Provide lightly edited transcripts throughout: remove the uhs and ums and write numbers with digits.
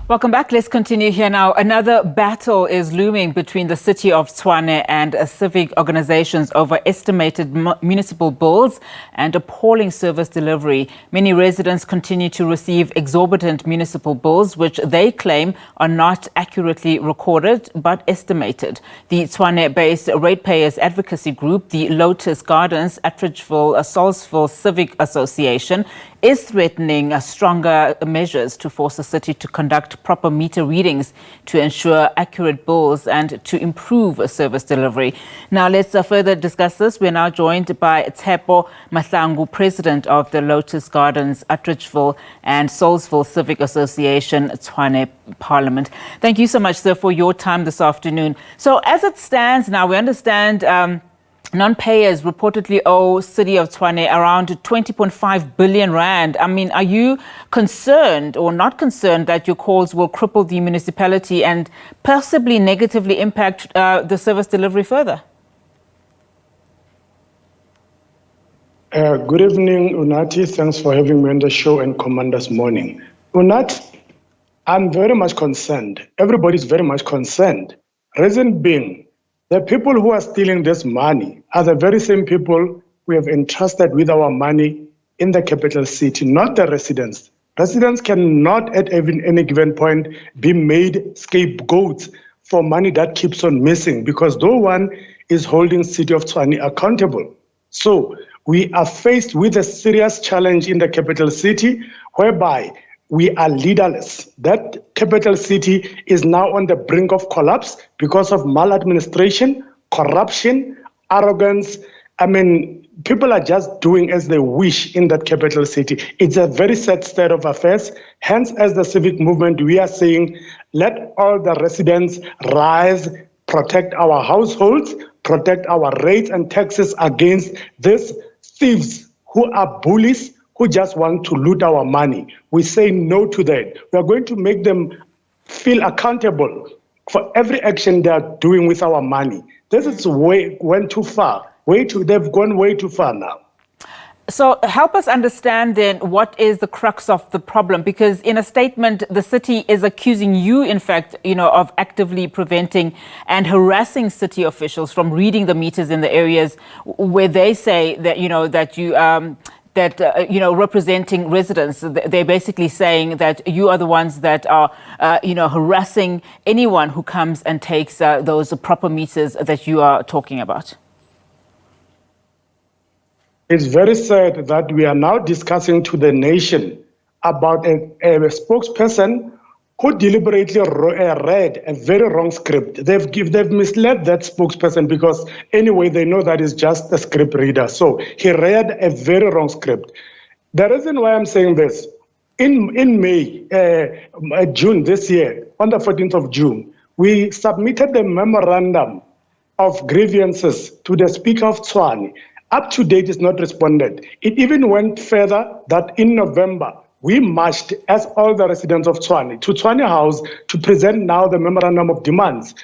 Welcome back. Let's continue here now. Another battle is looming between the City of Tshwane and civic organizations over estimated municipal bills and appalling service delivery. Many residents continue to receive exorbitant municipal bills, which they claim are not accurately recorded but estimated. The Tshwane-based ratepayers advocacy group, the Lotus Gardens, Atteridgeville, Saulsville Civic Association, is threatening stronger measures to force the city to conduct proper meter readings to ensure accurate bills and to improve service delivery. Now, let's further discuss this. We're now joined by Tshepo Mahlangu, president of the Lotus Gardens, Atteridgeville and Saulsville Civic Association, Tshwane Parliament. Thank you so much, sir, for your time this afternoon. So as it stands now, we understand non-payers reportedly owe City of Tshwane around 20.5 billion rand. I mean, are you concerned or not concerned that your calls will cripple the municipality and possibly negatively impact the service delivery further? Good evening, Unati. Thanks for having me on the show and Commander's Morning. Unati, I'm very much concerned. Everybody's very much concerned. Reason being, the people who are stealing this money are the very same people we have entrusted with our money in the capital city, not the residents. Residents cannot at any given point be made scapegoats for money that keeps on missing because no one is holding City of Tshwane accountable. So we are faced with a serious challenge in the capital city whereby we are leaderless. That capital city is now on the brink of collapse because of maladministration, corruption, arrogance. I mean, people are just doing as they wish in that capital city. It's a very sad state of affairs. Hence, as the civic movement, we are saying, let all the residents rise, protect our households, protect our rates and taxes against these thieves who are bullies, who just want to loot our money. We say no to that. We are going to make them feel accountable for every action they are doing with our money. This is went too far. They've gone way too far now. So help us understand then what is the crux of the problem, because in a statement, the city is accusing you, in fact, of actively preventing and harassing city officials from reading the meters in the areas where they say that, representing residents. They're basically saying that you are the ones that are, harassing anyone who comes and takes those proper meters that you are talking about. It's very sad that we are now discussing to the nation about a spokesperson who deliberately read a very wrong script. They've misled that spokesperson because anyway, they know that is just a script reader. So he read a very wrong script. The reason why I'm saying this, in June this year, on the 14th of June, we submitted the memorandum of grievances to the Speaker of Tshwane. Up to date, is not responded. It even went further that in November, we marched as all the residents of Tshwane to Tshwane House to present now the memorandum of demands.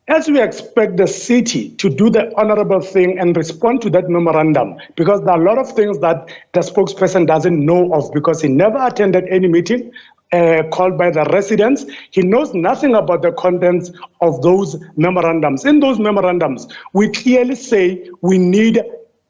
As we expect the city to do the honorable thing and respond to that memorandum, because there are a lot of things that the spokesperson doesn't know of because he never attended any meeting called by the residents. He knows nothing about the contents of those memorandums. In those memorandums, we clearly say we need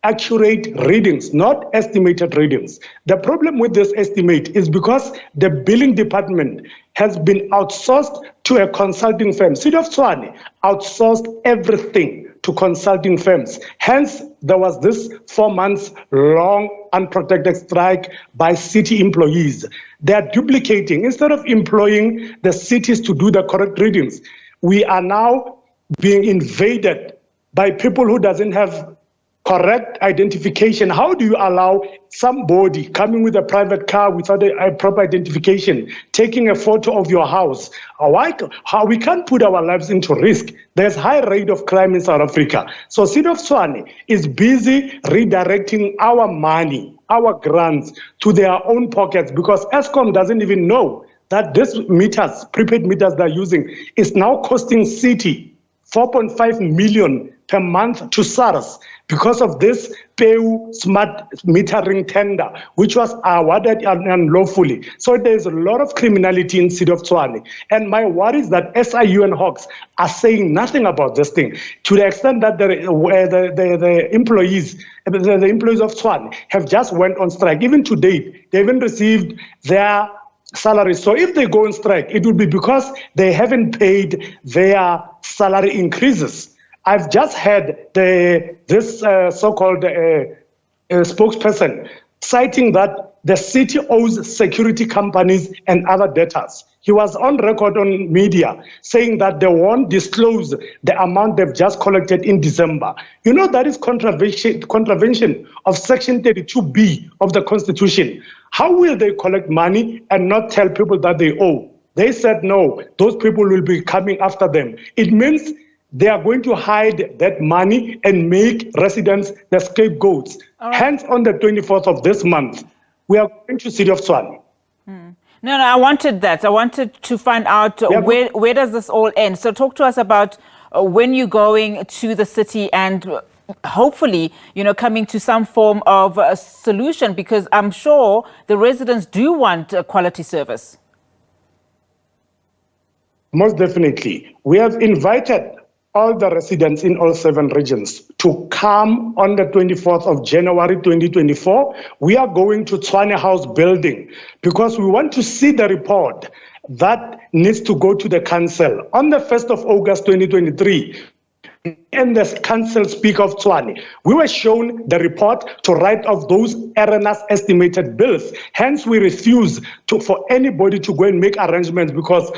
accurate readings, not estimated readings. The problem with this estimate is because the billing department has been outsourced to a consulting firm. City of Tshwane outsourced everything to consulting firms. Hence, there was this 4 months long unprotected strike by city employees. They are duplicating. Instead of employing the cities to do the correct readings, we are now being invaded by people who doesn't have correct identification. How do you allow somebody coming with a private car without a proper identification, taking a photo of your house? How we can't put our lives into risk? There's high rate of crime in South Africa. So City of Tshwane is busy redirecting our money, our grants to their own pockets because Eskom doesn't even know that this meters, prepaid meters they're using is now costing city 4.5 million per month to SARS because of this PEU smart metering tender, which was awarded unlawfully. So there's a lot of criminality in City of Tshwane. And my worry is that SIU and Hawks are saying nothing about this thing, to the extent that the employees of Tshwane have just went on strike. Even today, they haven't received their salaries. So if they go on strike, it will be because they haven't paid their salary increases. I've just heard this so-called spokesperson citing that the city owes security companies and other debtors. He was on record on media saying that they won't disclose the amount they've just collected in December. You know, that is contravention of Section 32B of the Constitution. How will they collect money and not tell people that they owe? They said no, those people will be coming after them. It means they are going to hide that money and make residents the scapegoats. Right. Hence, on the 24th of this month, we are going to City of Tshwane. No, I wanted that. I wanted to find out where does this all end. So talk to us about when you're going to the city and hopefully, coming to some form of a solution, because I'm sure the residents do want a quality service. Most definitely. We have invited all the residents in all 7 regions to come on the 24th of January 2024. We are going to Tshwane House building because we want to see the report that needs to go to the council. On the 1st of August 2023, in the council speak of Tshwane, we were shown the report to write off those erroneous estimated bills. Hence, we refuse for anybody to go and make arrangements because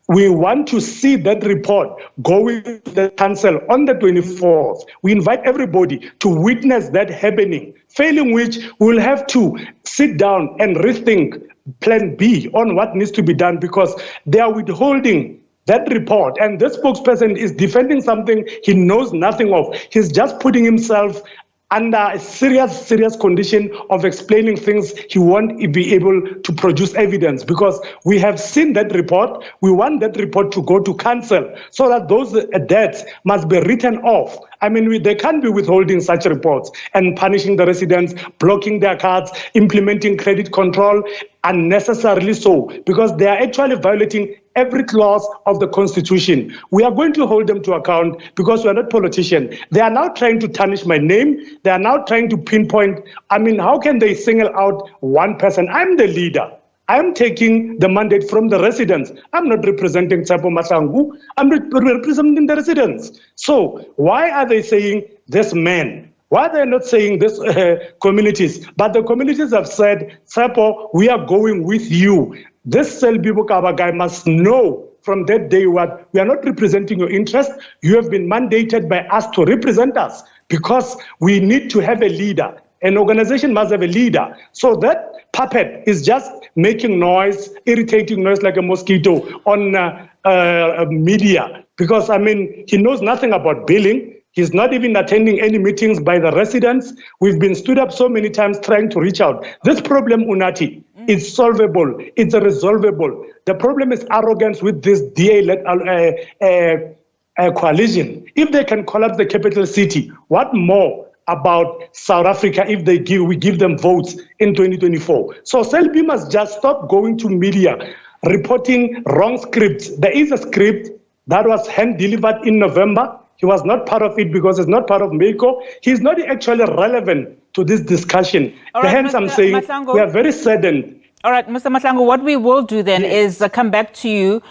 we want to see that report going to the council on the 24th. We invite everybody to witness that happening, failing which we will have to sit down and rethink Plan B on what needs to be done because they are withholding that report. And this spokesperson is defending something he knows nothing of. He's just putting himself under a serious condition of explaining things. He won't be able to produce evidence because we have seen that report. We want that report to go to council so that those debts must be written off. I mean, they can't be withholding such reports and punishing the residents, blocking their cards, implementing credit control unnecessarily so, because they are actually violating every clause of the Constitution. We are going to hold them to account because we are not politicians. They are now trying to tarnish my name. They are now trying to pinpoint. I mean, how can they single out one person? I'm the leader. I'm taking the mandate from the residents. I'm not representing Tshepo Mahlangu. I'm representing the residents. So why are they saying this man? Why are they not saying this communities? But the communities have said, Tshepo, we are going with you. This Selby Bukaba guy must know from that day what we are not representing your interest. You have been mandated by us to represent us because we need to have a leader. An organization must have a leader. So that puppet is just making noise, irritating noise like a mosquito on media because, I mean, he knows nothing about billing. He's not even attending any meetings by the residents. We've been stood up so many times trying to reach out. This problem, Unati, is solvable. It's resolvable. The problem is arrogance with this DA-led coalition. If they can collapse the capital city, what more about South Africa if we give them votes in 2024? So Selby must just stop going to media, reporting wrong scripts. There is a script that was hand-delivered in November. He was not part of it because it's not part of MECO. He's not actually relevant to this discussion. Hence, I'm saying Mahlangu, we are very saddened. All right, Mr. Mahlangu, what we will do then is come back to you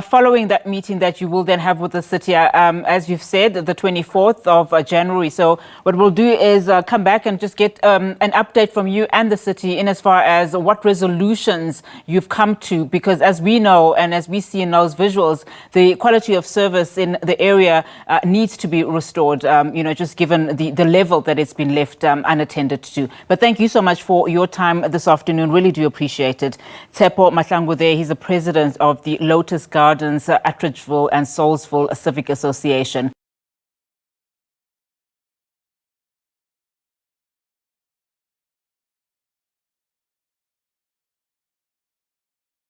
following that meeting that you will then have with the city, as you've said, the 24th of January. So what we'll do is come back and just get an update from you and the city in as far as what resolutions you've come to, because as we know and as we see in those visuals, the quality of service in the area needs to be restored, just given the level that it's been left unattended to. But thank you so much for your time this afternoon. Really do appreciate it. Tshepo Mahlangu there, he's the president of the Lotus Gardens, Atteridgeville and Saulsville Civic Association.